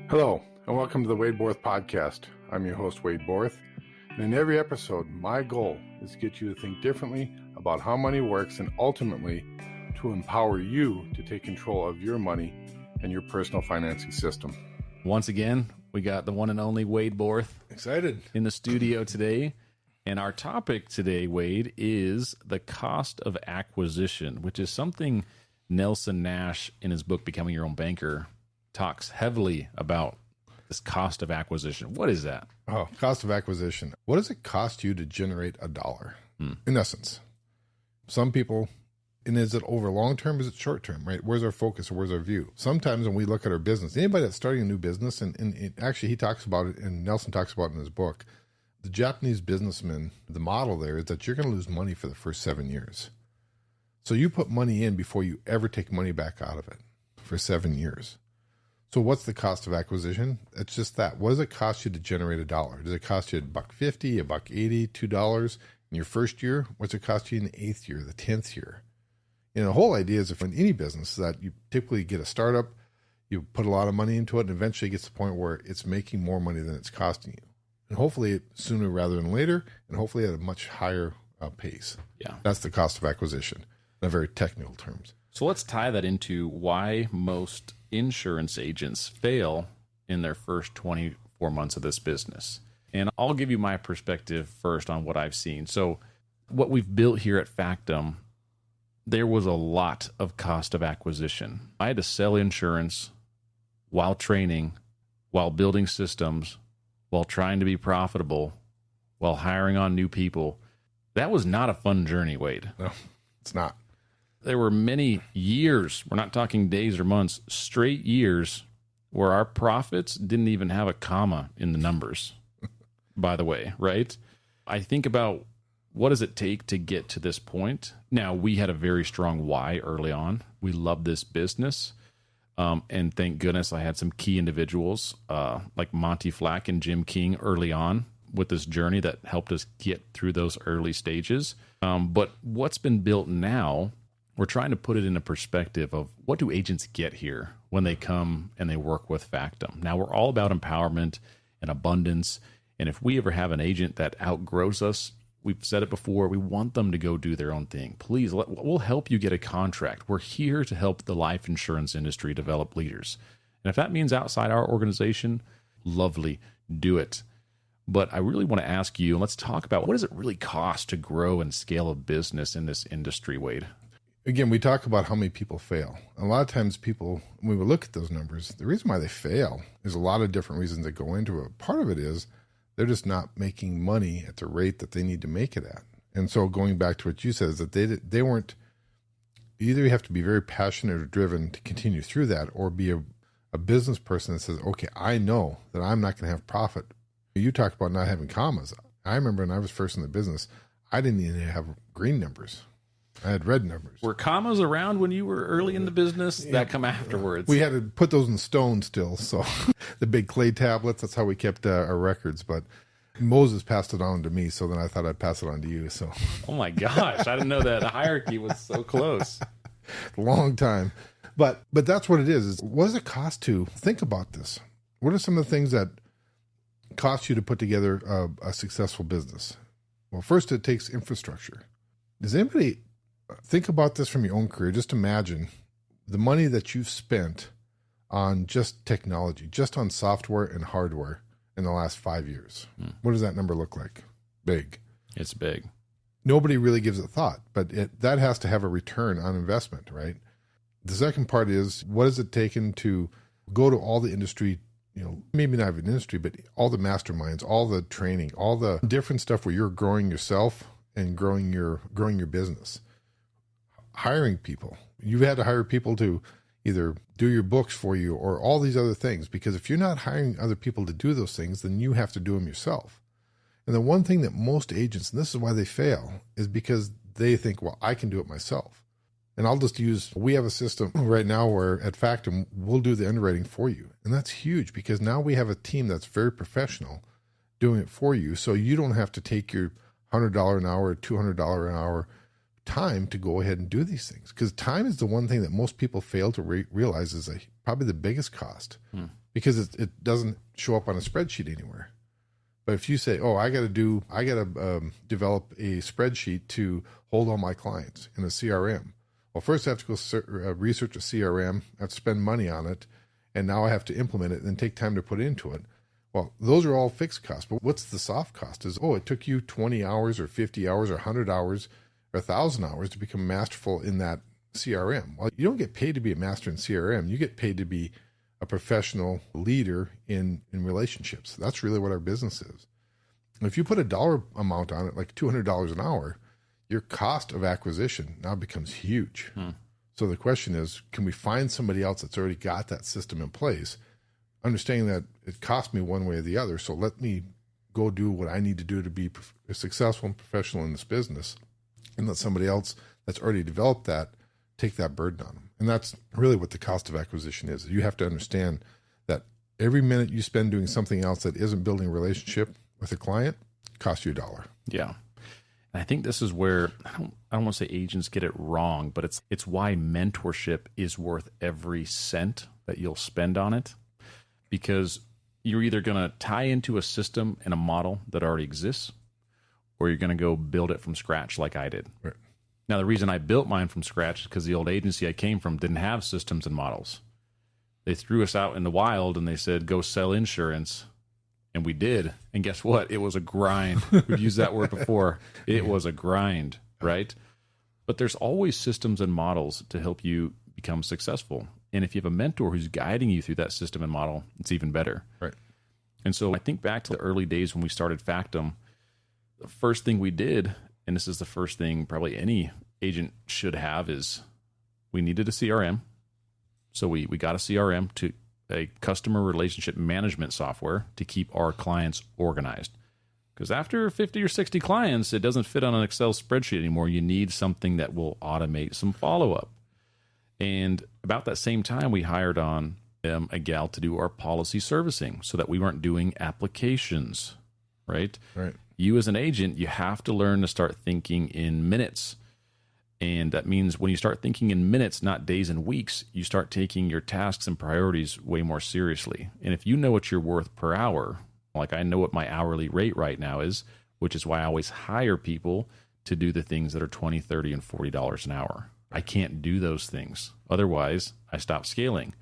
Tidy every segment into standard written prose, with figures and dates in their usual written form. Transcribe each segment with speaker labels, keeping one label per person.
Speaker 1: Hello, and welcome to the Wade Borth Podcast. I'm your host, Wade Borth, and in every episode, my goal is to get you to think differently about how money works and ultimately to empower you to take control of your money and your personal financing system.
Speaker 2: Once again, we got the one and only Wade Borth.
Speaker 1: Excited.
Speaker 2: In the studio today. And our topic today, Wade, is the cost of acquisition, which is something Nelson Nash, in his book, Becoming Your Own Banker, talks heavily about. This cost of acquisition. What is that?
Speaker 1: Oh, cost of acquisition. What does it cost you to generate a dollar? In essence, some people, and is it over long term? Is it short term, right? Where's our focus or where's our view? Sometimes when we look at our business, anybody that's starting a new business, and actually he talks about it, and Nelson talks about it in his book, the Japanese businessman, the model there is that you're going to lose money for the first 7 years. So you put money in before you ever take money back out of it for 7 years. So what's the cost of acquisition? It's just that. What does it cost you to generate a dollar? Does it cost you $1.50, $1.80, $2 in your first year? What's it cost you in the 8th year, the 10th year? The whole idea is if in any business that you typically get a startup, you put a lot of money into it, and eventually it gets to the point where it's making more money than it's costing you. And hopefully sooner rather than later, and hopefully at a much higher pace.
Speaker 2: Yeah.
Speaker 1: That's the cost of acquisition in very technical terms.
Speaker 2: So let's tie that into why most insurance agents fail in their first 24 months of this business. And I'll give you my perspective first on what I've seen. So what we've built here at Factum, there was a lot of cost of acquisition. I had to sell insurance while training, while building systems, while trying to be profitable, while hiring on new people. That was not a fun journey, Wade.
Speaker 1: No, it's not.
Speaker 2: There were many years, we're not talking days or months, straight years where our profits didn't even have a comma in the numbers, by the way, right? I think about what does it take to get to this point? Now, we had a very strong why early on. We loved this business. And thank goodness I had some key individuals like Monty Flack and Jim King early on with this journey that helped us get through those early stages. But what's been built now, we're trying to put it in a perspective of what do agents get here when they come and they work with Factum. Now, we're all about empowerment and abundance. And if we ever have an agent that outgrows us, we've said it before, we want them to go do their own thing. Please, we'll help you get a contract. We're here to help the life insurance industry develop leaders. And if that means outside our organization, lovely, do it. But I really want to ask you, and let's talk about what does it really cost to grow and scale a business in this industry, Wade?
Speaker 1: Again, we talk about how many people fail. A lot of times people, when we look at those numbers, the reason why they fail is a lot of different reasons that go into it. Part of it is they're just not making money at the rate that they need to make it at. And so going back to what you said is that they weren't, either you have to be very passionate or driven to continue through that, or be a business person that says, okay, I know that I'm not going to have profit. You talked about not having commas. I remember when I was first in the business, I didn't even have green numbers. I had red numbers.
Speaker 2: Were commas around when you were early in the business? Yeah. That come afterwards.
Speaker 1: We had to put those in stone still. So the big clay tablets, that's how we kept our records. But Moses passed it on to me, so then I thought I'd pass it on to you. So,
Speaker 2: oh my gosh, I didn't know that hierarchy was so close.
Speaker 1: Long time. But that's what it is what does it cost to think about this? What are some of the things that cost you to put together a successful business? Well, first, it takes infrastructure. Does anybody think about this from your own career? Just imagine the money that you've spent on just technology, just on software and hardware in the last 5 years. What does that number look like? Big.
Speaker 2: It's big.
Speaker 1: Nobody really gives it thought, but that has to have a return on investment, right? The second part is, what is it taken to go to all the industry, maybe not even industry, but all the masterminds, all the training, all the different stuff where you're growing yourself and growing your business. Hiring people. You've had to hire people to either do your books for you or all these other things, because if you're not hiring other people to do those things, then you have to do them yourself. And the one thing that most agents, and this is why they fail, is because they think, well, I can do it myself. And I'll just we have a system right now where at Factum, we'll do the underwriting for you. And that's huge because now we have a team that's very professional doing it for you. So you don't have to take your $100 an hour, $200 an hour time to go ahead and do these things, because time is the one thing that most people fail to realize is probably the biggest cost because it doesn't show up on a spreadsheet anywhere. But if you say, oh, I got to develop a spreadsheet to hold all my clients in a CRM. Well, first I have to go research a CRM, I have to spend money on it, and now I have to implement it and then take time to put into it. Well, those are all fixed costs. But what's the soft cost? Is, it took you 20 hours or 50 hours or 100 hours or 1,000 hours to become masterful in that CRM. Well, you don't get paid to be a master in CRM. You get paid to be a professional leader in relationships. That's really what our business is. And if you put a dollar amount on it, like $200 an hour, your cost of acquisition now becomes huge. So the question is, can we find somebody else that's already got that system in place, understanding that it cost me one way or the other, so let me go do what I need to do to be successful and professional in this business, and let somebody else that's already developed that take that burden on them. And that's really what the cost of acquisition is. You have to understand that every minute you spend doing something else that isn't building a relationship with a client costs you $1.
Speaker 2: Yeah. And I think this is where I don't want to say agents get it wrong, but it's why mentorship is worth every cent that you'll spend on it, because you're either going to tie into a system and a model that already exists, or you're going to go build it from scratch like I did.
Speaker 1: Right.
Speaker 2: Now, the reason I built mine from scratch is because the old agency I came from didn't have systems and models. They threw us out in the wild and they said, go sell insurance. And we did. And guess what? It was a grind. We've used that word before. It was a grind, right? But there's always systems and models to help you become successful. And if you have a mentor who's guiding you through that system and model, it's even better.
Speaker 1: Right.
Speaker 2: And so I think back to the early days when we started Factum, the first thing we did, and this is the first thing probably any agent should have, is we needed a CRM. So we got a CRM, to a customer relationship management software, to keep our clients organized. Because after 50 or 60 clients, it doesn't fit on an Excel spreadsheet anymore. You need something that will automate some follow-up. And about that same time, we hired on a gal to do our policy servicing so that we weren't doing applications, right?
Speaker 1: Right.
Speaker 2: You as an agent, you have to learn to start thinking in minutes. And that means when you start thinking in minutes, not days and weeks, you start taking your tasks and priorities way more seriously. And if you know what you're worth per hour, like I know what my hourly rate right now is, which is why I always hire people to do the things that are $20, $30, and $40 an hour. I can't do those things. Otherwise, I stop scaling.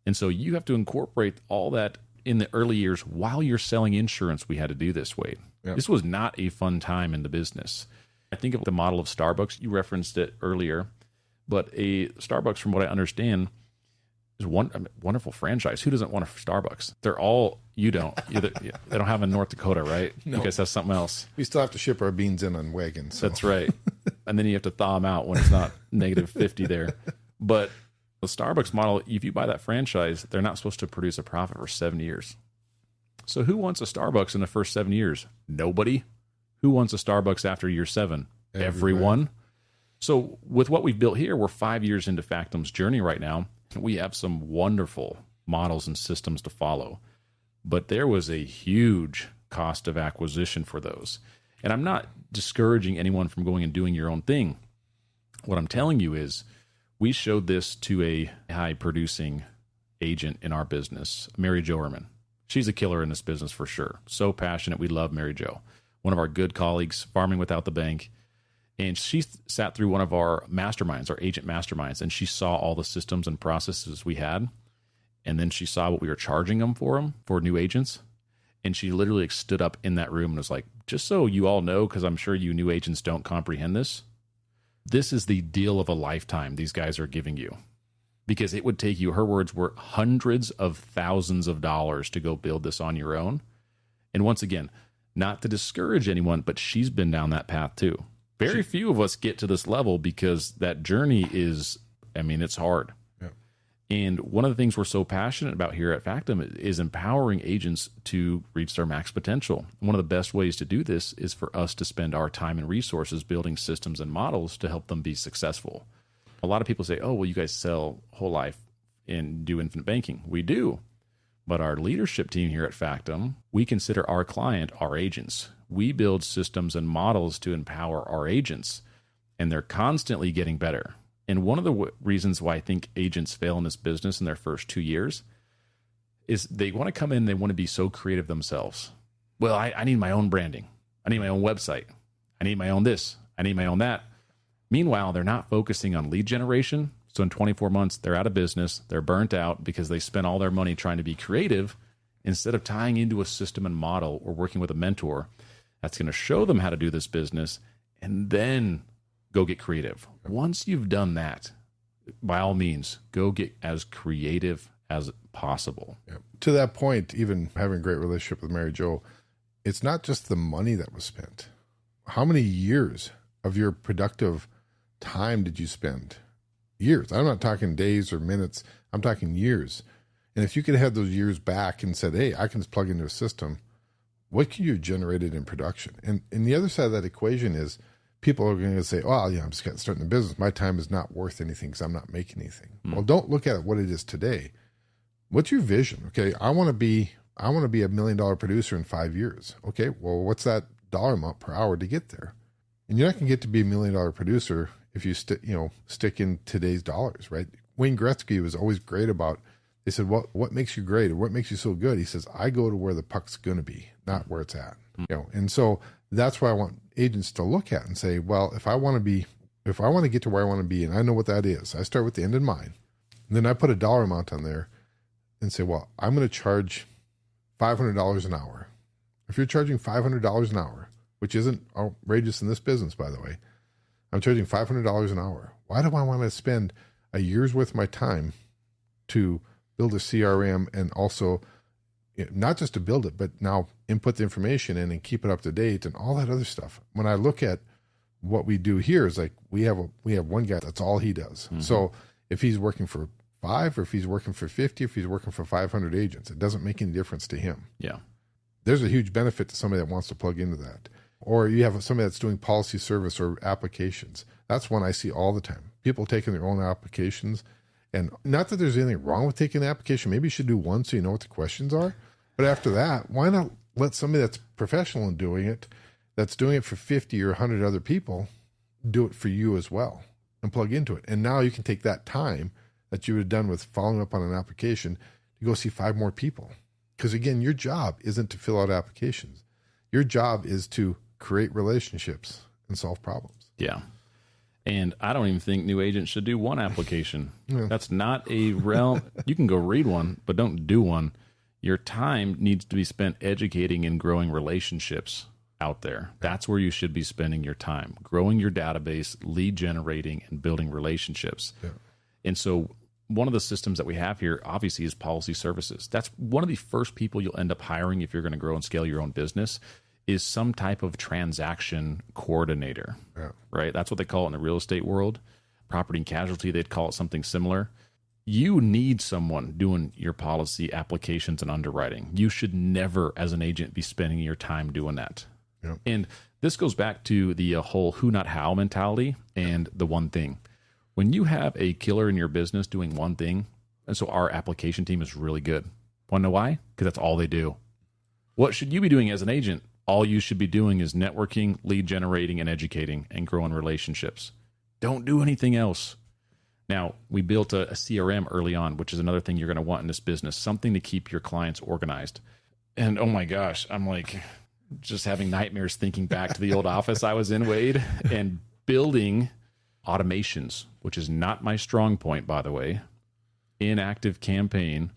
Speaker 2: And so you have to incorporate all that in the early years. While you're selling insurance, we had to do this way. Yep. This was not a fun time in the business. I think of the model of Starbucks. You referenced it earlier, but a Starbucks, from what I understand, is one wonderful franchise. Who doesn't want a Starbucks? They're all, you don't. They don't have in North Dakota, right?
Speaker 1: No.
Speaker 2: You guys have something else.
Speaker 1: We still have to ship our beans in on wagons. So.
Speaker 2: That's right. And then you have to thaw them out when it's not negative 50 there. But the Starbucks model, if you buy that franchise, they're not supposed to produce a profit for 7 years. So who wants a Starbucks in the first 7 years? Nobody. Who wants a Starbucks after year 7? Everyone. So with what we've built here, we're 5 years into Factum's journey right now. We have some wonderful models and systems to follow. But there was a huge cost of acquisition for those. And I'm not discouraging anyone from going and doing your own thing. What I'm telling you is we showed this to a high-producing agent in our business, Mary Jo Erman. She's a killer in this business for sure. So passionate. We love Mary Jo. One of our good colleagues, Farming Without the Bank. And she sat through one of our masterminds, our agent masterminds, and she saw all the systems and processes we had. And then she saw what we were charging them for new agents. And she literally stood up in that room and was like, just so you all know, because I'm sure you new agents don't comprehend this, this is the deal of a lifetime these guys are giving you. Because it would take you, her words were, hundreds of thousands of dollars to go build this on your own. And once again, not to discourage anyone, but she's been down that path too. Very few of us get to this level because that journey is, it's hard.
Speaker 1: Yeah.
Speaker 2: And one of the things we're so passionate about here at Factum is empowering agents to reach their max potential. One of the best ways to do this is for us to spend our time and resources building systems and models to help them be successful. A lot of people say, oh, well, you guys sell whole life and do infinite banking. We do. But our leadership team here at Factum, we consider our client our agents. We build systems and models to empower our agents, and they're constantly getting better. And one of the reasons why I think agents fail in this business in their first 2 years is they want to come in, they want to be so creative themselves. Well, I need my own branding. I need my own website. I need my own this. I need my own that. Meanwhile, they're not focusing on lead generation. So in 24 months, they're out of business. They're burnt out because they spent all their money trying to be creative instead of tying into a system and model or working with a mentor that's going to show them how to do this business and then go get creative. Once you've done that, by all means, go get as creative as possible.
Speaker 1: Yeah. To that point, even having a great relationship with Mary Jo, it's not just the money that was spent. How many years of your productive time did you spend? Years. I'm not talking days or minutes. I'm talking years. And if you could have those years back and said, hey, I can just plug into a system, what can you have generated in production? And the other side of that equation is people are going to say, oh, yeah, I'm just starting the business. My time is not worth anything because I'm not making anything. Well, don't look at it what it is today. What's your vision? Okay, I want to be a $1 million producer in 5 years. Okay, well, what's that dollar amount per hour to get there? And you're not going to get to be $1 million producer if you stick in today's dollars, right? Wayne Gretzky was always great about. They said, what makes you great, or what makes you so good? He says, I go to where the puck's going to be, not where it's at. And so that's why I want agents to look at and say, well, if I want to get to where I want to be, and I know what that is, I start with the end in mind. And then I put a dollar amount on there and say, well, I'm going to charge $500 an hour. If you're charging $500 an hour, which isn't outrageous in this business, by the way, I'm charging $500 an hour. Why do I want to spend a year's worth of my time to build a CRM and also not just to build it, but now input the information in and keep it up to date and all that other stuff? When I look at what we do here, is like we have one guy, that's all he does. Mm-hmm. So if he's working for 5, or if he's working for 50, if he's working for 500 agents, it doesn't make any difference to him. Yeah. There's a huge benefit to somebody that wants to plug into that. Or you have somebody that's doing policy service or applications. That's one I see all the time. People taking their own applications. And not that there's anything wrong with taking an application. Maybe you should do one so you know what the questions are. But after that, why not let somebody that's professional in doing it, that's doing it for 50 or 100 other people, do it for you as well and plug into it. And now you can take that time that you would have done with following up on an application to go see 5 more people. Because again, your job isn't to fill out applications. Your job is to create relationships and solve problems.
Speaker 2: Yeah. And I don't even think new agents should do one application. Yeah. That's not a realm. You can go read one, but don't do one. Your time needs to be spent educating and growing relationships out there. That's where you should be spending your time, growing your database, lead generating, and building relationships. Yeah. And so one of the systems that we have here, obviously, is policy services. That's one of the first people you'll end up hiring if you're going to grow and scale your own business, is some type of transaction coordinator, right? That's what they call it in the real estate world. Property and casualty, they'd call it something similar. You need someone doing your policy applications and underwriting. You should never, as an agent, be spending your time doing that. Yep. And this goes back to the whole who, not how mentality and the one thing. When you have a killer in your business doing one thing, and so our application team is really good. Want to know why? Because that's all they do. What should you be doing as an agent? All you should be doing is networking, lead generating, and educating, and growing relationships. Don't do anything else. Now, we built a CRM early on, which is another thing you're going to want in this business, something to keep your clients organized. And oh my gosh, I'm like just having nightmares thinking back to the old office I was in, Wade, and building automations, which is not my strong point, by the way, in Active Campaign,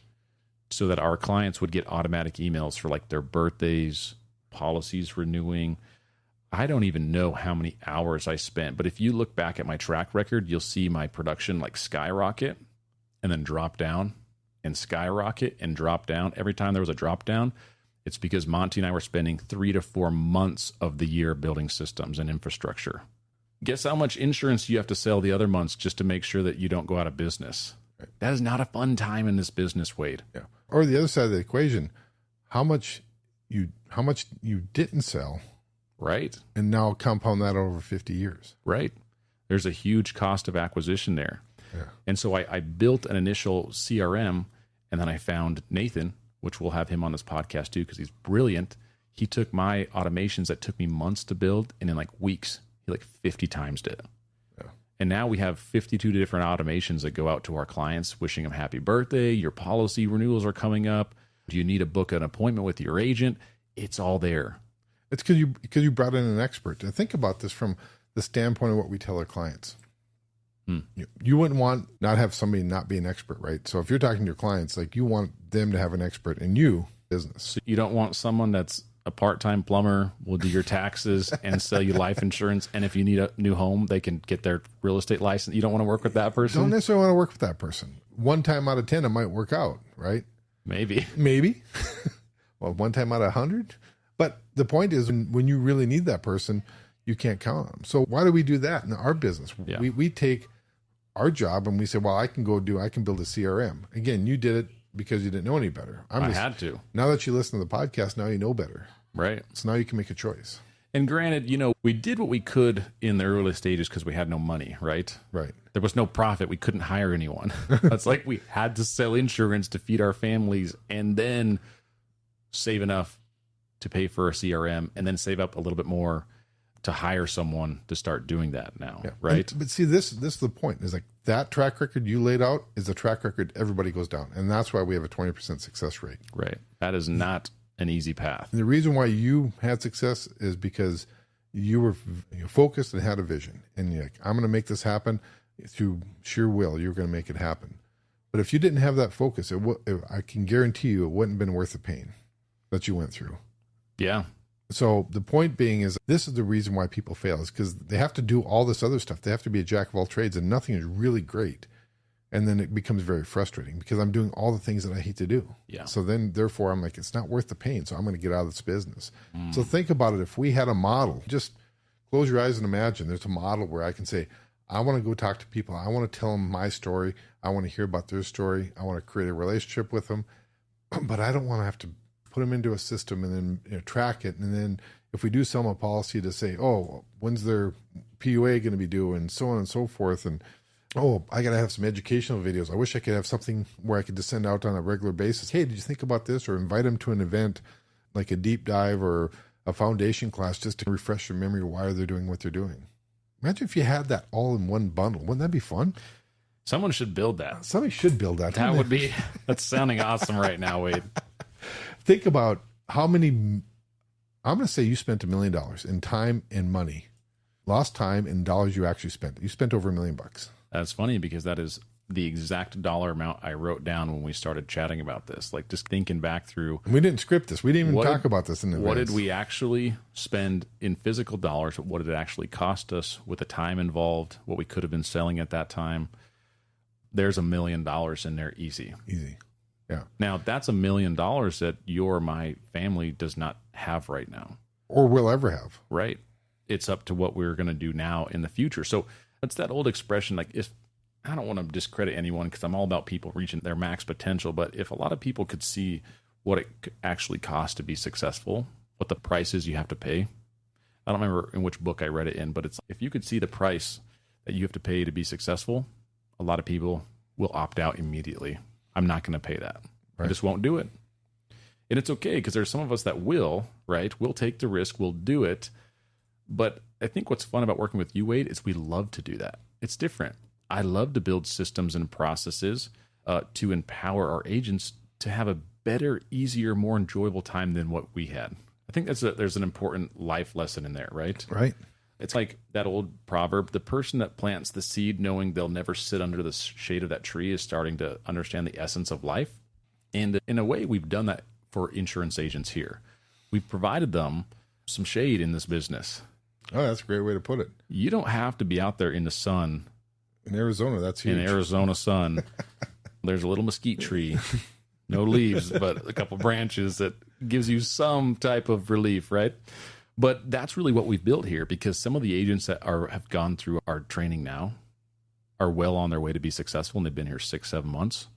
Speaker 2: so that our clients would get automatic emails for like their birthdays, policies renewing. I don't even know how many hours I spent, but if you look back at my track record, you'll see my production like skyrocket and then drop down and skyrocket and drop down. Every time there was a drop down, it's because Monty and I were spending 3 to 4 months of the year building systems and infrastructure. Guess how much insurance you have to sell the other months just to make sure that you don't go out of business. Right. That is not a fun time in this business, Wade.
Speaker 1: Yeah. Or the other side of the equation, how much you didn't sell.
Speaker 2: Right.
Speaker 1: And now compound that over 50 years.
Speaker 2: Right. There's a huge cost of acquisition there. Yeah. And so I built an initial CRM, and then I found Nathan, which we'll have him on this podcast too, because he's brilliant. He took my automations that took me months to build, and in like weeks, he like 50 times did. Yeah. And now we have 52 different automations that go out to our clients, wishing them happy birthday. Your policy renewals are coming up. Do you need to book an appointment with your agent? It's all there.
Speaker 1: It's because you brought in an expert. And think about this from the standpoint of what we tell our clients. You wouldn't want not have somebody not be an expert, right? So if you're talking to your clients, like you want them to have an expert in you business.
Speaker 2: So you don't want someone that's a part-time plumber, will do your taxes and sell you life insurance. And if you need a new home, they can get their real estate license. You don't want to work with that person?
Speaker 1: Don't necessarily want to work with that person. One time out of 10, it might work out, right?
Speaker 2: Maybe.
Speaker 1: Well, one time out of 100. But the point is, when you really need that person, you can't count on them. So why do we do that in our business?
Speaker 2: Yeah.
Speaker 1: We take our job and we say, well, I can build a CRM. Again, you did it because you didn't know any better.
Speaker 2: I had to.
Speaker 1: Now that you listen to the podcast, now you know better.
Speaker 2: Right.
Speaker 1: So now you can make a choice.
Speaker 2: And granted, we did what we could in the early stages because we had no money, right?
Speaker 1: Right.
Speaker 2: There was no profit. We couldn't hire anyone. It's like we had to sell insurance to feed our families and then save enough to pay for a CRM and then save up a little bit more to hire someone to start doing that now, right?
Speaker 1: But see, this is the point. Is like that track record you laid out is the track record everybody goes down. And that's why we have a 20% success rate.
Speaker 2: Right. That is not an easy path.
Speaker 1: And the reason why you had success is because you were focused and had a vision. And you're like, I'm going to make this happen through sheer will. You're going to make it happen. But if you didn't have that focus, I can guarantee you it wouldn't have been worth the pain that you went through.
Speaker 2: Yeah.
Speaker 1: So the point being is this is the reason why people fail is because they have to do all this other stuff. They have to be a jack of all trades and nothing is really great. And then it becomes very frustrating because I'm doing all the things that I hate to do.
Speaker 2: Yeah.
Speaker 1: So then therefore I'm like, it's not worth the pain. So I'm going to get out of this business. So think about it. If we had a model, just close your eyes and imagine there's a model where I can say, I want to go talk to people. I want to tell them my story. I want to hear about their story. I want to create a relationship with them, but I don't want to have to put them into a system and then track it. And then if we do sell them a policy to say, oh, when's their PUA going to be due and so on and so forth. And, oh, I got to have some educational videos. I wish I could have something where I could just send out on a regular basis. Hey, did you think about this? Or invite them to an event like a deep dive or a foundation class just to refresh their memory of why they're doing what they're doing. Imagine if you had that all in one bundle. Wouldn't that be fun?
Speaker 2: Someone should build that.
Speaker 1: Somebody should build that.
Speaker 2: That's sounding awesome right now, Wade.
Speaker 1: Think about how many, I'm going to say you spent $1 million in time and money, lost time and dollars you actually spent. You spent over $1 million.
Speaker 2: That's funny because that is the exact dollar amount I wrote down when we started chatting about this. Like just thinking back through.
Speaker 1: We didn't script this. We didn't even talk about this in advance.
Speaker 2: What did we actually spend in physical dollars? What did it actually cost us with the time involved? What we could have been selling at that time? There's $1 million in there easy.
Speaker 1: Easy. Yeah.
Speaker 2: Now that's $1 million that my family does not have right now.
Speaker 1: Or will ever have.
Speaker 2: Right. It's up to what we're going to do now in the future. So it's that old expression, like if I don't want to discredit anyone because I'm all about people reaching their max potential. But if a lot of people could see what it actually costs to be successful, what the price is you have to pay. I don't remember in which book I read it in, but it's if you could see the price that you have to pay to be successful, a lot of people will opt out immediately. I'm not going to pay that. Right. I just won't do it. And it's okay because there's some of us that will, right? We'll take the risk. We'll do it. But I think what's fun about working with you, Wade, is we love to do that. It's different. I love to build systems and processes to empower our agents to have a better, easier, more enjoyable time than what we had. I think there's an important life lesson in there, right?
Speaker 1: Right.
Speaker 2: It's like that old proverb, the person that plants the seed knowing they'll never sit under the shade of that tree is starting to understand the essence of life. And in a way, we've done that for insurance agents here. We've provided them some shade in this business.
Speaker 1: Oh, that's a great way to put it.
Speaker 2: You don't have to be out there in the sun.
Speaker 1: In Arizona, that's huge.
Speaker 2: In Arizona sun, there's a little mesquite tree, no leaves, but a couple branches that gives you some type of relief, right? But that's really what we've built here because some of the agents that have gone through our training now are well on their way to be successful, and they've been here 6-7 months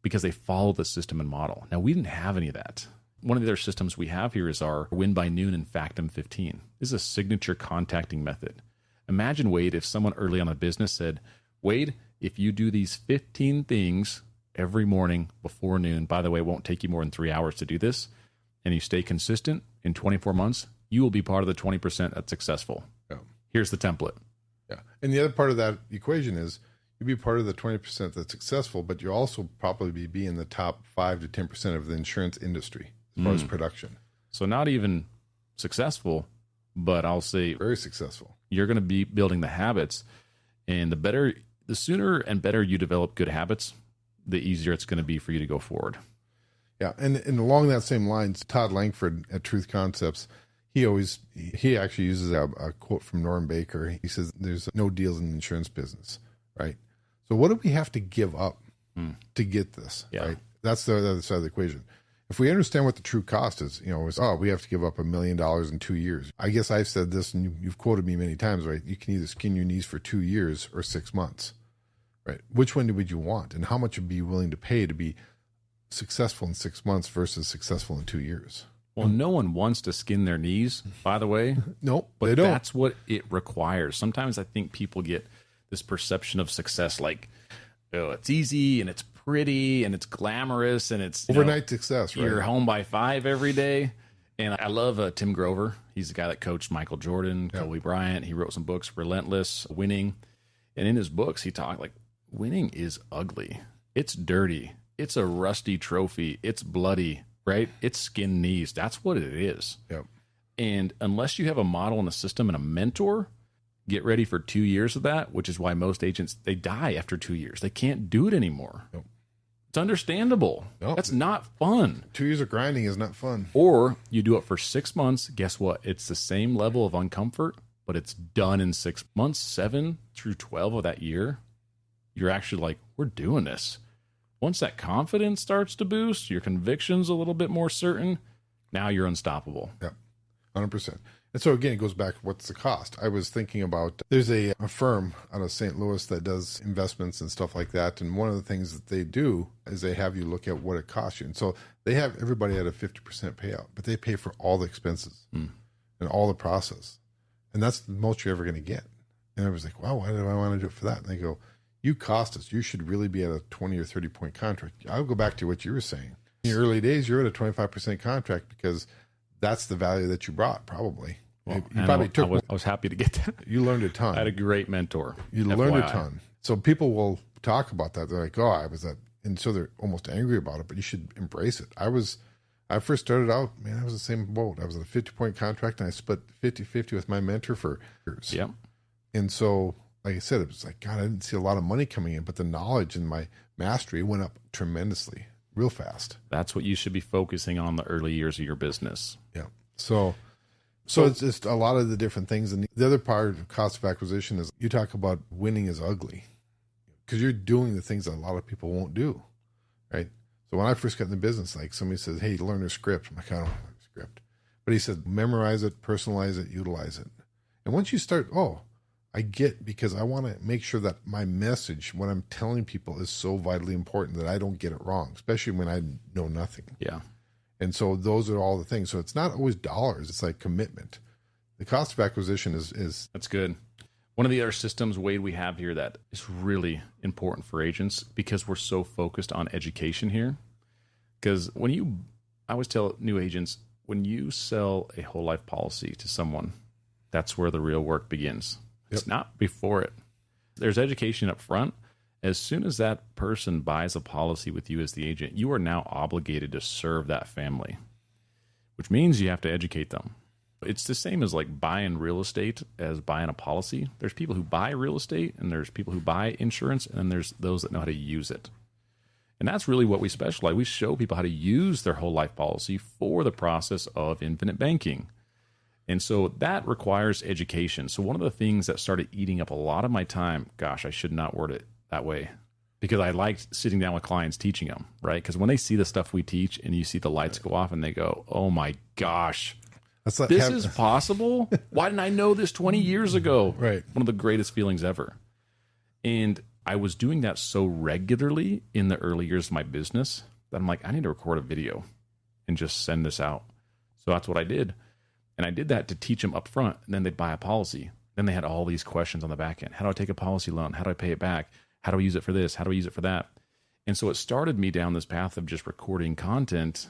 Speaker 2: because they follow the system and model. Now, we didn't have any of that. One of the other systems we have here is our Win by Noon and Factum 15. This is a signature contacting method. Imagine, Wade, if someone early on in business said, Wade, if you do these 15 things every morning before noon, by the way, it won't take you more than 3 hours to do this, and you stay consistent in 24 months, you will be part of the 20% that's successful.
Speaker 1: Yeah.
Speaker 2: Here's the template.
Speaker 1: Yeah. And the other part of that equation is you'd be part of the 20% that's successful, but you also probably be in the top 5 to 10% of the insurance industry as far as production.
Speaker 2: So not even successful, but I'll say
Speaker 1: Very successful.
Speaker 2: You're going to be building the habits, and the sooner and better you develop good habits, the easier it's going to be for you to go forward.
Speaker 1: Yeah. And along that same lines, Todd Langford at Truth Concepts, he actually uses a quote from Norm Baker. He says, there's no deals in the insurance business, right? So what do we have to give up to get this, right? That's the other side of the equation. If we understand what the true cost is, we have to give up $1 million in 2 years. I guess I've said this, and you've quoted me many times, right? You can either skin your knees for 2 years or 6 months, right? Which one would you want? And how much would you be willing to pay to be successful in 6 months versus successful in 2 years?
Speaker 2: Well, no one wants to skin their knees, by the way.
Speaker 1: Nope,
Speaker 2: but
Speaker 1: they don't.
Speaker 2: That's what it requires. Sometimes I think people get this perception of success like, oh, it's easy and it's pretty and it's glamorous and it's
Speaker 1: overnight success, right?
Speaker 2: You're home by 5 every day. And I love Tim Grover. He's the guy that coached Michael Jordan, Kobe Bryant. He wrote some books, Relentless, Winning. And in his books, he talked like winning is ugly. It's dirty. It's a rusty trophy. It's bloody, right? It's skin knees. That's what it is.
Speaker 1: Yep.
Speaker 2: And unless you have a model and a system and a mentor, get ready for 2 years of that, which is why most agents, they die after 2 years. They can't do it anymore.
Speaker 1: Nope.
Speaker 2: It's understandable. Nope. That's not fun.
Speaker 1: 2 years of grinding is not fun.
Speaker 2: Or you do it for 6 months. Guess what? It's the same level of uncomfort, but it's done in 6 months, 7 through 12 of that year. You're actually like, we're doing this. Once that confidence starts to boost, your conviction's a little bit more certain, now you're unstoppable.
Speaker 1: Yep, 100%. And so again, it goes back, what's the cost? I was thinking about, there's a firm out of St. Louis that does investments and stuff like that. And one of the things that they do is they have you look at what it costs you. And so they have everybody at a 50% payout, but they pay for all the expenses and all the process. And that's the most you're ever going to get. And I was like, wow, why do I want to do it for that? And they go, you cost us. You should really be at a 20 or 30 point contract. I'll go back to what you were saying. In your early days, you're at a 25% contract because that's the value that you brought, probably.
Speaker 2: Well, you probably took. I was happy to get that.
Speaker 1: You learned a ton.
Speaker 2: I had a great mentor.
Speaker 1: You learned a ton. So people will talk about that. They're like, oh, I was at, and so they're almost angry about it, but you should embrace it. I first started out, man, I was the same boat. I was at a 50-point contract and I split 50-50 with my mentor for years.
Speaker 2: Yep.
Speaker 1: And so, like I said, it was like, God, I didn't see a lot of money coming in, but the knowledge and my mastery went up tremendously, real fast.
Speaker 2: That's what you should be focusing on the early years of your business.
Speaker 1: Yeah. So it's just a lot of the different things. And the other part of cost of acquisition is you talk about winning is ugly because you're doing the things that a lot of people won't do, right? So when I first got in the business, like somebody says, hey, learn a script. I'm like, I don't have a script. But he said, memorize it, personalize it, utilize it. And once you start, I get, because I want to make sure that my message, what I'm telling people, is so vitally important that I don't get it wrong, especially when I know nothing.
Speaker 2: Yeah.
Speaker 1: And so those are all the things. So it's not always dollars. It's like commitment. The cost of acquisition is
Speaker 2: That's good. One of the other systems, Wade, we have here that is really important for agents because we're so focused on education here. Because I always tell new agents, when you sell a whole life policy to someone, that's where the real work begins. Yep. It's not before it. There's education up front. As soon as that person buys a policy with you as the agent, you are now obligated to serve that family, which means you have to educate them. It's the same as like buying real estate as buying a policy. There's people who buy real estate and there's people who buy insurance, and then there's those that know how to use it. And that's really what we specialize. We show people how to use their whole life policy for the process of infinite banking. And so that requires education. So one of the things that started eating up a lot of my time, gosh, I should not word it that way, because I liked sitting down with clients teaching them, right? Because when they see the stuff we teach and you see the lights go off and they go, oh my gosh, this is possible? Why didn't I know this 20 years ago?
Speaker 1: Right.
Speaker 2: One of the greatest feelings ever. And I was doing that so regularly in the early years of my business that I'm like, I need to record a video and just send this out. So that's what I did. And I did that to teach them up front. And then they'd buy a policy. Then they had all these questions on the back end. How do I take a policy loan? How do I pay it back? How do I use it for this? How do I use it for that? And so it started me down this path of just recording content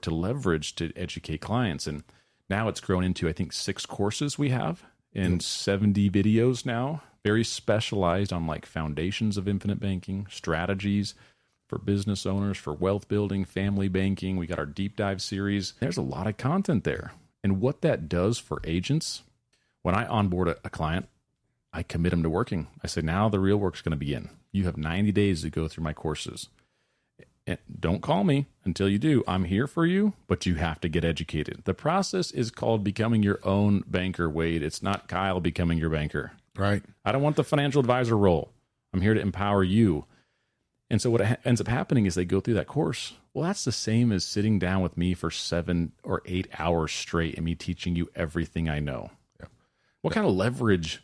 Speaker 2: to leverage to educate clients. And now it's grown into, I think, 6 courses we have and 70 videos now very specialized on like foundations of infinite banking, strategies for business owners, for wealth building, family banking. We got our deep dive series. There's a lot of content there. And what that does for agents, when I onboard a client, I commit them to working. I say, now the real work's going to begin. You have 90 days to go through my courses. And don't call me until you do. I'm here for you, but you have to get educated. The process is called becoming your own banker, Wade. It's not Kyle becoming your banker.
Speaker 1: Right.
Speaker 2: I don't want the financial advisor role. I'm here to empower you. And so what ends up happening is they go through that course. Well, that's the same as sitting down with me for 7 or 8 hours straight and me teaching you everything I know.
Speaker 1: Yeah.
Speaker 2: What kind of leverage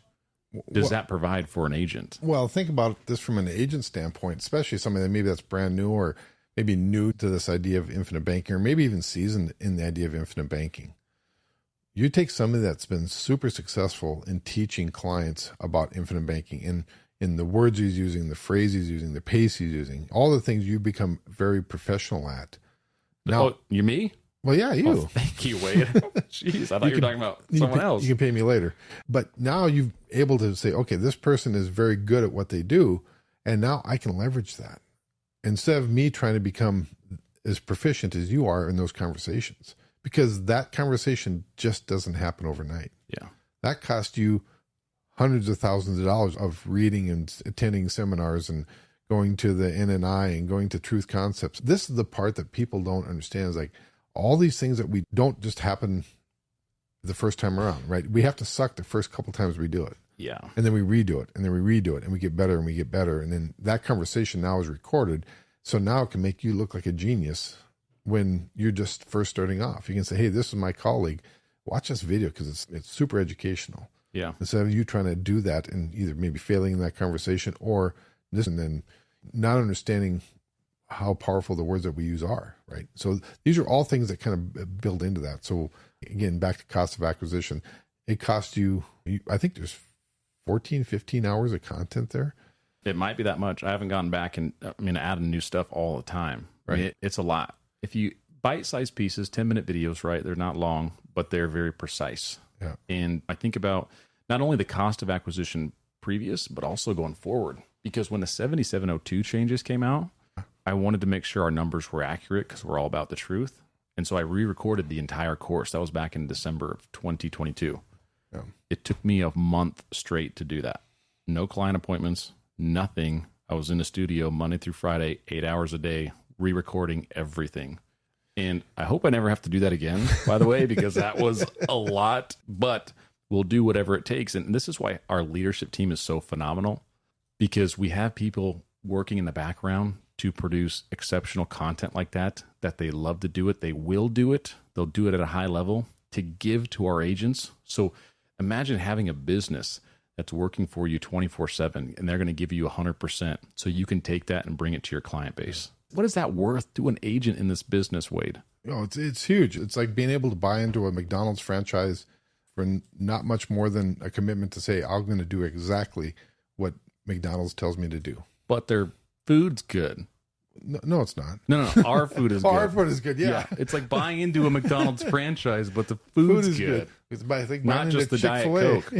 Speaker 2: does that provide for an agent?
Speaker 1: Well, think about this from an agent standpoint, especially somebody that maybe that's brand new or maybe new to this idea of infinite banking, or maybe even seasoned in the idea of infinite banking. You take somebody that's been super successful in teaching clients about infinite banking and in the words he's using, the phrase he's using, the pace he's using, all the things you become very professional at. Now,
Speaker 2: you me?
Speaker 1: Well, yeah, you.
Speaker 2: Oh, thank you, Wade. Jeez, I thought you were talking about someone else.
Speaker 1: You can pay me later. But now you've able to say, okay, this person is very good at what they do, and now I can leverage that. Instead of me trying to become as proficient as you are in those conversations, because that conversation just doesn't happen overnight.
Speaker 2: Yeah.
Speaker 1: That cost you hundreds of thousands of dollars of reading and attending seminars and going to the NNI and going to Truth Concepts. This is the part that people don't understand, is like all these things that we don't just happen the first time around, right? We have to suck the first couple times we do it.
Speaker 2: Yeah.
Speaker 1: And then we redo it, and then we redo it, and we get better and we get better. And then that conversation now is recorded. So now it can make you look like a genius when you're just first starting off. You can say, hey, this is my colleague. Watch this video because it's super educational.
Speaker 2: Yeah.
Speaker 1: Instead of you trying to do that and either maybe failing in that conversation or this, and then not understanding how powerful the words that we use are, right? So these are all things that kind of build into that. So again, back to cost of acquisition, it costs you, I think there's 14, 15 hours of content there.
Speaker 2: It might be that much. I haven't gone back and adding new stuff all the time. Right. It's a lot. If you bite-sized pieces, 10-minute videos, right? They're not long, but they're very precise.
Speaker 1: Yeah.
Speaker 2: And I think about not only the cost of acquisition previous, but also going forward. Because when the 7702 changes came out, I wanted to make sure our numbers were accurate because we're all about the truth. And so I re-recorded the entire course. That was back in December of 2022.
Speaker 1: Yeah.
Speaker 2: It took me a month straight to do that. No client appointments, nothing. I was in the studio Monday through Friday, 8 hours a day, re-recording everything. And I hope I never have to do that again, by the way, because that was a lot, but we'll do whatever it takes. And this is why our leadership team is so phenomenal, because we have people working in the background to produce exceptional content like that they love to do it. They will do it. They'll do it at a high level to give to our agents. So imagine having a business that's working for you 24/7, and they're going to give you 100%. So you can take that and bring it to your client base. What is that worth to an agent in this business, Wade?
Speaker 1: It's huge. It's like being able to buy into a McDonald's franchise for not much more than a commitment to say, I'm going to do exactly what McDonald's tells me to do.
Speaker 2: But their food's good.
Speaker 1: No, it's not.
Speaker 2: No. Our food is good.
Speaker 1: Our food is good, yeah.
Speaker 2: It's like buying into a McDonald's franchise, but the food is good.
Speaker 1: It's I think
Speaker 2: not just the Diet
Speaker 1: Chick-fil-A.
Speaker 2: Coke.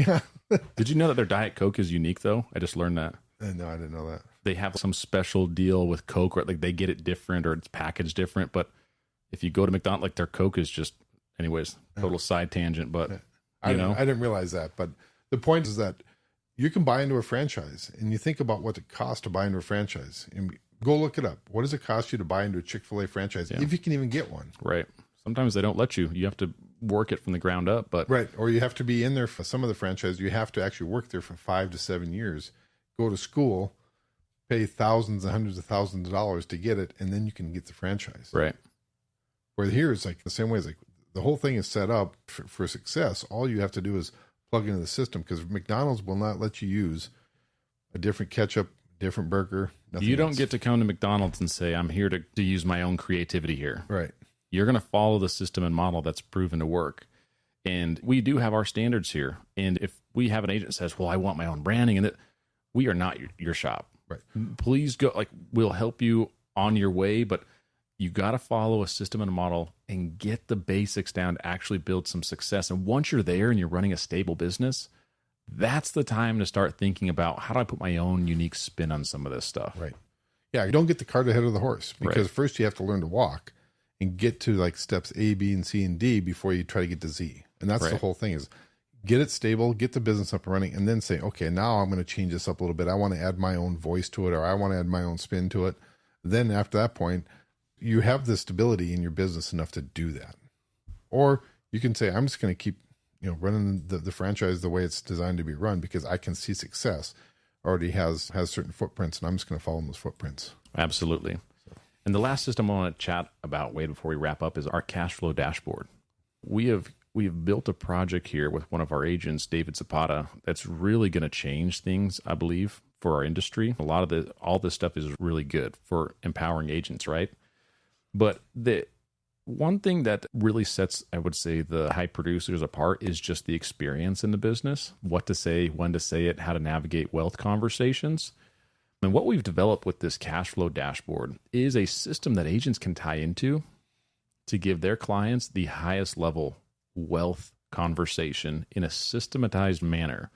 Speaker 1: Yeah.
Speaker 2: Did you know that their Diet Coke is unique, though? I just learned that.
Speaker 1: No, I didn't know that.
Speaker 2: They have some special deal with Coke, or like they get it different or it's packaged different. But if you go to McDonald's, like their Coke is just, anyways, total side tangent. But
Speaker 1: I didn't realize that. But the point is that you can buy into a franchise, and you think about what it costs to buy into a franchise, and go look it up. What does it cost you to buy into a Chick-fil-A franchise if you can even get one?
Speaker 2: Right. Sometimes they don't let you. You have to work it from the ground up. But
Speaker 1: right, or you have to be in there for some of the franchises. You have to actually work there for 5 to 7 years, go to school, pay thousands and hundreds of thousands of dollars to get it, and then you can get the franchise.
Speaker 2: Right.
Speaker 1: Where here it's like the same way. It's like the whole thing is set up for success. All you have to do is plug into the system, because McDonald's will not let you use a different ketchup, different burger.
Speaker 2: You don't get to come to McDonald's and say, I'm here to use my own creativity here.
Speaker 1: Right.
Speaker 2: You're going to follow the system and model that's proven to work. And we do have our standards here. And if we have an agent that says, well, I want my own branding, and we are not your shop.
Speaker 1: Right.
Speaker 2: Please go, we'll help you on your way, but you got to follow a system and a model and get the basics down to actually build some success. And once you're there and you're running a stable business, that's the time to start thinking about how do I put my own unique spin on some of this stuff.
Speaker 1: Right. Yeah, you don't get the cart ahead of the horse, because
Speaker 2: Right.
Speaker 1: first you have to learn to walk and get to like steps A, B, and C, and D before you try to get to Z. And that's the
Speaker 2: Right.
Speaker 1: whole thing, is get it stable, get the business up and running, and then say, okay, now I'm going to change this up a little bit. I want to add my own voice to it, or I want to add my own spin to it. Then after that point, you have the stability in your business enough to do that. Or you can say, I'm just going to keep running the franchise the way it's designed to be run, because I can see success already has certain footprints, and I'm just going to follow those footprints.
Speaker 2: Absolutely. And the last system I want to chat about, Wade, before we wrap up, is our cash flow dashboard. We have built a project here with one of our agents, David Zapata, that's really going to change things, I believe, for our industry. All this stuff is really good for empowering agents, right? But the one thing that really sets, I would say, the high producers apart is just the experience in the business, what to say, when to say it, how to navigate wealth conversations. And what we've developed with this cash flow dashboard is a system that agents can tie into to give their clients the highest level wealth conversation in a systematized manner.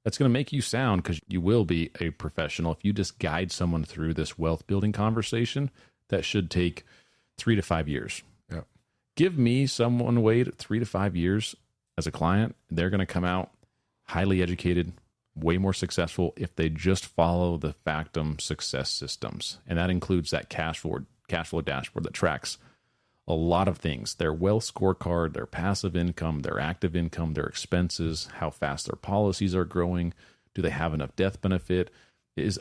Speaker 2: That's going to make you sound, because you will be a professional if you just guide someone through this wealth building conversation that should take 3 to 5 years.
Speaker 1: Yeah.
Speaker 2: Give me someone, Wade, 3 to 5 years as a client. They're going to come out highly educated, way more successful if they just follow the Factum success systems. And that includes that cash flow dashboard that tracks a lot of things: their wealth scorecard, their passive income, their active income, their expenses, how fast their policies are growing, do they have enough death benefit,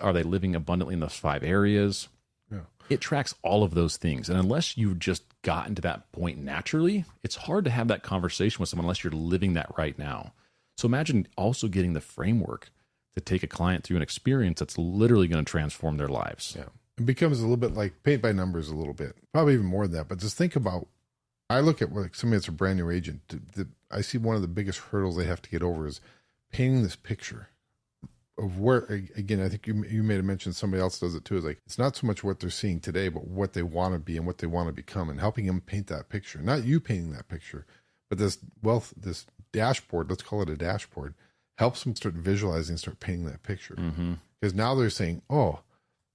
Speaker 2: are they living abundantly in those 5 areas?
Speaker 1: Yeah.
Speaker 2: It tracks all of those things. And unless you've just gotten to that point naturally, it's hard to have that conversation with someone unless you're living that right now. So imagine also getting the framework to take a client through an experience that's literally going to transform their lives.
Speaker 1: Yeah. It becomes a little bit like paint by numbers a little bit, probably even more than that. But just think about, I look at like somebody that's a brand new agent. I see one of the biggest hurdles they have to get over is painting this picture of where, again, I think you made a mention, somebody else does it too, is like, it's not so much what they're seeing today, but what they want to be and what they want to become, and helping them paint that picture. Not you painting that picture, but this dashboard, let's call it a dashboard, helps them start visualizing, start painting that picture. Because now they're saying, oh,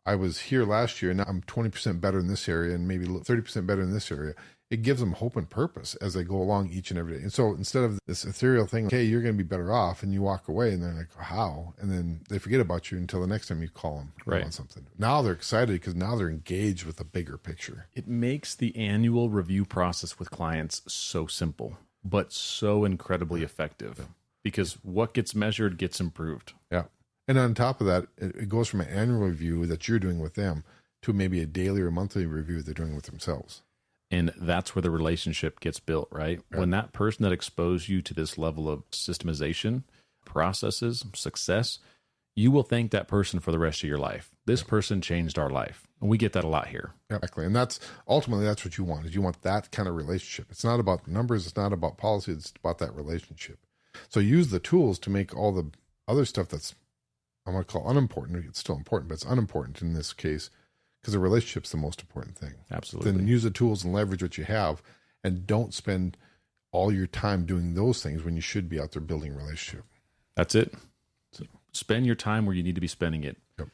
Speaker 1: I was here last year and now I'm 20% better in this area and maybe 30% better in this area. It gives them hope and purpose as they go along each and every day. And so instead of this ethereal thing, okay, you're going to be better off, and you walk away and they're like, how? And then they forget about you until the next time you call them on something. Now they're excited because now they're engaged with the bigger picture.
Speaker 2: It makes the annual review process with clients so simple, but so incredibly effective, because what gets measured gets improved.
Speaker 1: Yeah. And on top of that, it goes from an annual review that you're doing with them to maybe a daily or monthly review they're doing with themselves.
Speaker 2: And that's where the relationship gets built, right? Yeah. When that person that exposed you to this level of systemization, processes, success, you will thank that person for the rest of your life. This person changed our life. And we get that a lot here.
Speaker 1: Exactly. And that's ultimately what you want, is you want that kind of relationship. It's not about numbers. It's not about policy. It's about that relationship. So use the tools to make all the other stuff that's, I'm going to call unimportant. It's still important, but it's unimportant in this case, because the relationship's the most important thing.
Speaker 2: Absolutely.
Speaker 1: Then use the tools and leverage what you have, and don't spend all your time doing those things when you should be out there building a relationship.
Speaker 2: That's it. So spend your time where you need to be spending it.
Speaker 1: Yep.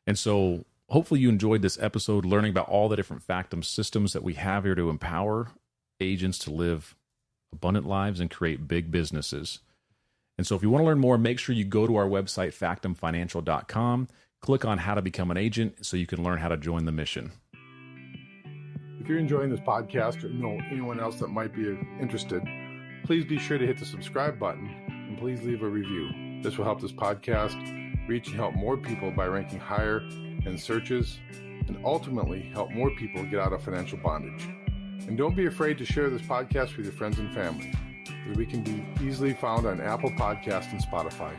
Speaker 2: And so hopefully you enjoyed this episode, learning about all the different Factum systems that we have here to empower agents to live abundant lives and create big businesses. And so if you want to learn more, make sure you go to our website, factumfinancial.com, click on how to become an agent so you can learn how to join the mission.
Speaker 1: If you're enjoying this podcast or know anyone else that might be interested, please be sure to hit the subscribe button and please leave a review. This will help this podcast reach and help more people by ranking higher in searches, and ultimately help more people get out of financial bondage. And don't be afraid to share this podcast with your friends and family, as we can be easily found on Apple Podcasts and Spotify.